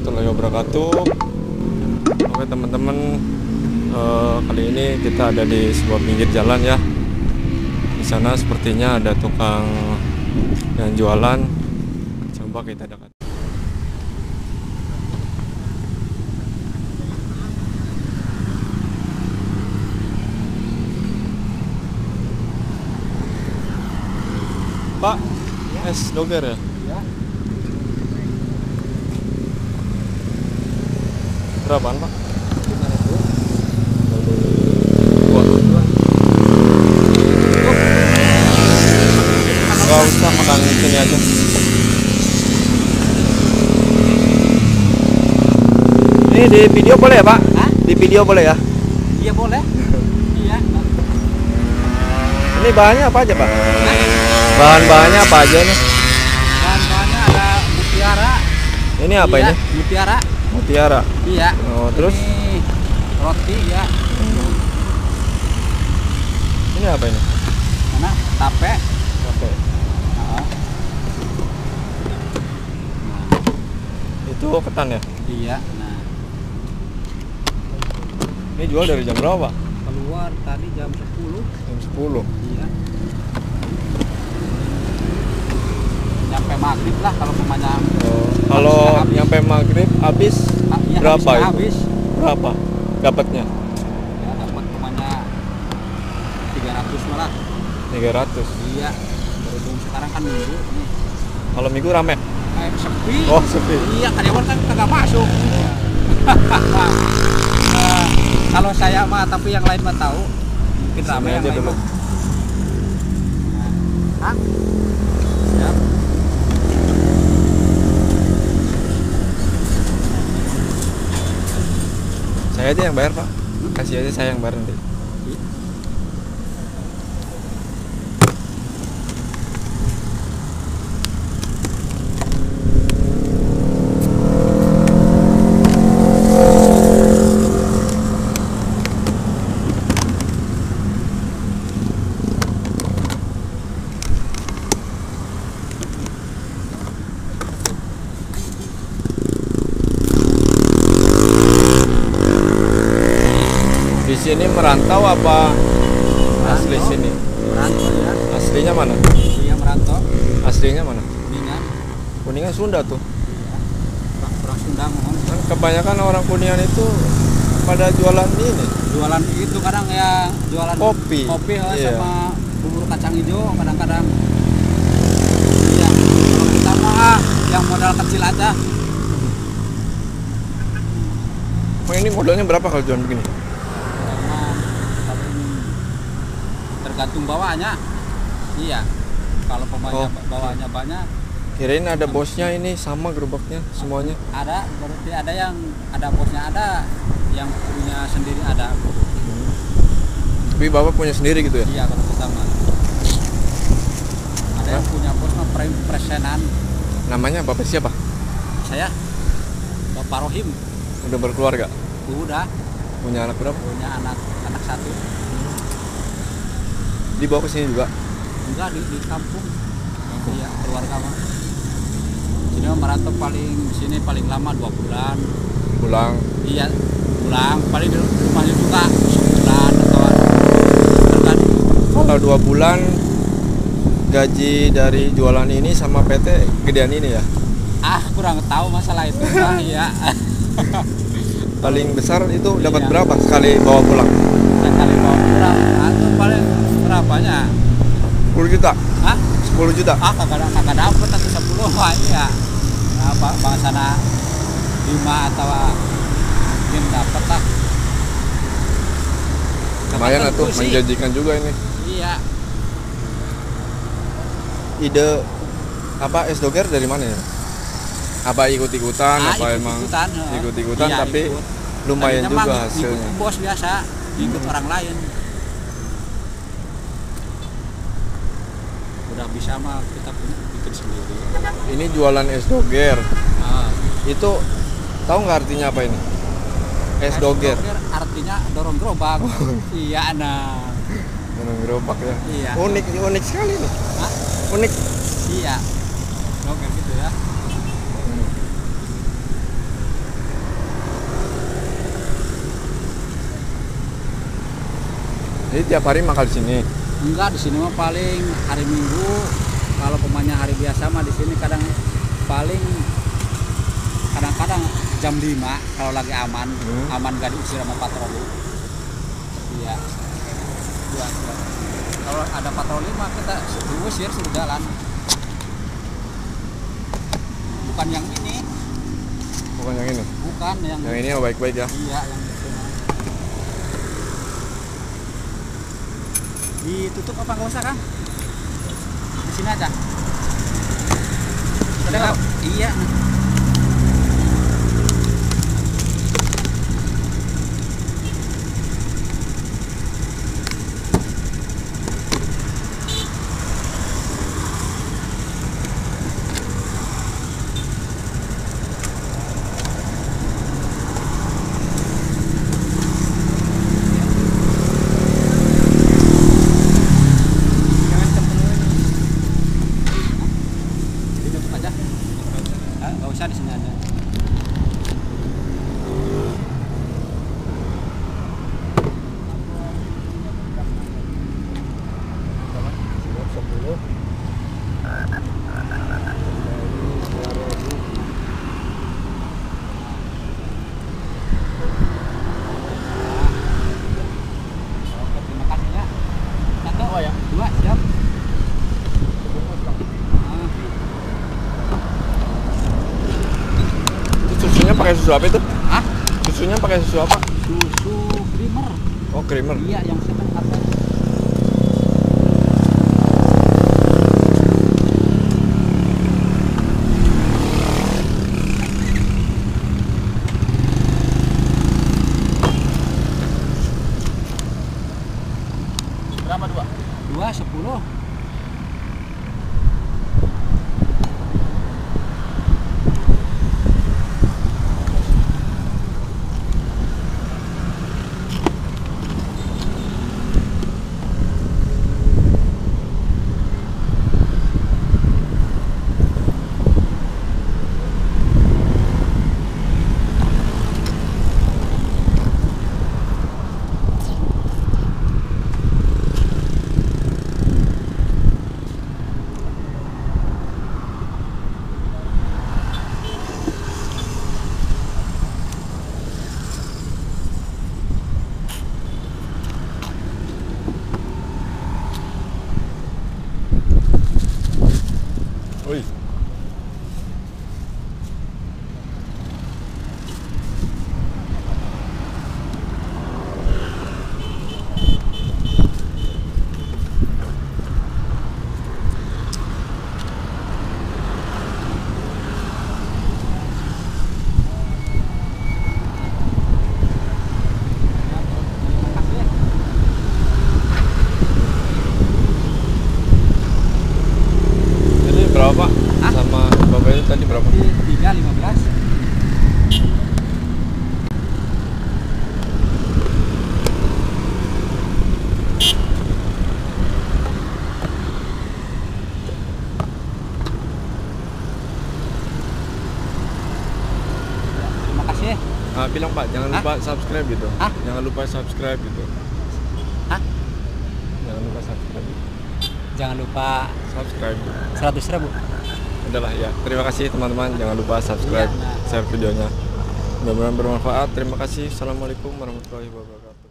Warahmatullahi wabarakatuh. Oke teman-teman, kali ini kita ada di sebuah pinggir jalan ya. Di sana sepertinya ada tukang yang jualan. Coba kita dekat. Pak, es doger ya? Berapaan Pak? 5.000. Gak usah makan di sini aja. Ini di video boleh ya Pak? Hah? Di video boleh ya? Iya boleh. Iya. Ini bahannya apa aja Pak? Hah? Bahan-bahannya apa aja nih? Bahan-bahannya ada mutiara. Ini apa Iya, ini? Mutiara. Mutiara. Iya. Oh, terus? Ini roti ya. Ini apa ini? Mana? Tape. Oke. Nah, Itu ketan ya? iya. Nah, Ini jual dari jam berapa Pak? keluar tadi jam 10. Jam 10. Iya. Nyampe maghrib lah kalau pemanya. Oh, kalau habis. nyampe maghrib habis Iya, berapa itu? habis. Berapa dapatnya? Ya, dapat pemanya 300 malah. 300. Iya. Berhubung sekarang kan minggu nih. Kalau minggu rame? Sepi. Oh, sepi. Iya, karyawan kan kagak masuk. Nah, kalau saya mah, tapi yang lain mah tahu. Mungkin Sini ramai yang aja lain dulu. mah. Hah? Siap. Saya aja yang bayar Pak. Kasih aja saya yang bayar nanti. Di sini merantau apa asli Merantau. sini? Merantau ya. Aslinya mana? Iya, merantau. Aslinya mana? Kuningan. Kuningan Sunda tuh. Iya. Orang Sunda mohon. Kan kebanyakan orang Kuningan itu pada jualan ini. Jualan itu kadang ya jualan Kopi. Kopi ya, Iya. sama bubur kacang hijau kadang-kadang. Iya. Kalau kita mah yang modal kecil aja. Oh, ini modalnya berapa kalau jualan begini? Sama paling tergantung bawaannya. Iya. Kalau pemainnya bawaannya banyak, Kirain ada bosnya ini sama gerobaknya semuanya. ada berarti ada yang ada bosnya, ada yang punya sendiri ada. Tapi Bapak punya sendiri gitu ya? Iya, kalau kita mah. Ada yang punya bos mah presenan. Namanya Bapak siapa? Saya Bapak Rohim. Udah berkeluarga? Udah Punya anak berapa? punya anak satu. Dibawa ke sini juga? Enggak di kampung. Iya, keluarga mah. Sini mah merantau di sini paling lama 2 bulan. Pulang. Iya, pulang paling di rumahnya juga sebulan atau tergantung. Kalau 2 bulan gaji dari jualan ini sama PT gedean ini ya? Kurang tahu masalah itu mah ya. Paling besar itu dapat Iya. berapa sekali bawa pulang? Sekali bawa pulang, itu paling berapanya? 10 juta? Hah? 10 juta? Kagak dapet atau 10 mah iya. Apa bangsana 5 atau mungkin dapat lah. Lumayan Tentu tuh, sih. menjanjikan juga ini. Iya. Ide apa es doger dari mana ya? Apa ikut-ikutan? Apa emang ikut-ikutan, ikut-ikutan iya, tapi ikut. lumayan Tadinya juga mah hasilnya. Ikut bos biasa, ikut orang lain. Udah bisa mah kita bikin sendiri. Ini jualan es doger. Nah, Itu tahu nggak artinya apa ini? Es doger. artinya dorong gerobak. Iya, nah. Dorong gerobak ya. Iya. Unik sekali nih. Hah? Unik. Iya. Doger gitu ya. Jadi tiap hari makan di sini. Enggak, di sini mah paling hari Minggu. Kalau pemainnya hari biasa mah di sini kadang paling kadang-kadang jam 5 kalau lagi aman, aman gak diusir sama patroli. Iya. Iya. Kalau ada patroli mah kita diusir suruh jalan. Bukan yang ini. Bukan yang ini. Bukan yang ini baik-baik ya. Iya, yang itu. Ditutup apa nggak usah, Kang? Di sini aja. Ada iya. Nggak usah di sini aja. Terima kasih ya. Satu, ya. Dua, siap. Susunya pakai susu apa itu? Hah? Susunya pakai susu apa? Susu creamer. Oh, creamer. Iya, yang sedang harganya. Berapa dua? 2, 10. Wih. Berapa Pak? Hah? Sama Bapak itu tadi berapa? 3, 15. Terima kasih. Bilang Pak, jangan Hah? lupa subscribe gitu. Hah? Jangan lupa subscribe gitu. Hah? Jangan lupa subscribe. Jangan lupa Subscribe. 100.000. Adalah ya. Terima kasih teman-teman. Jangan lupa subscribe, Iya, nah. share videonya. Mudah-mudahan bermanfaat. Terima kasih. Assalamualaikum warahmatullahi wabarakatuh.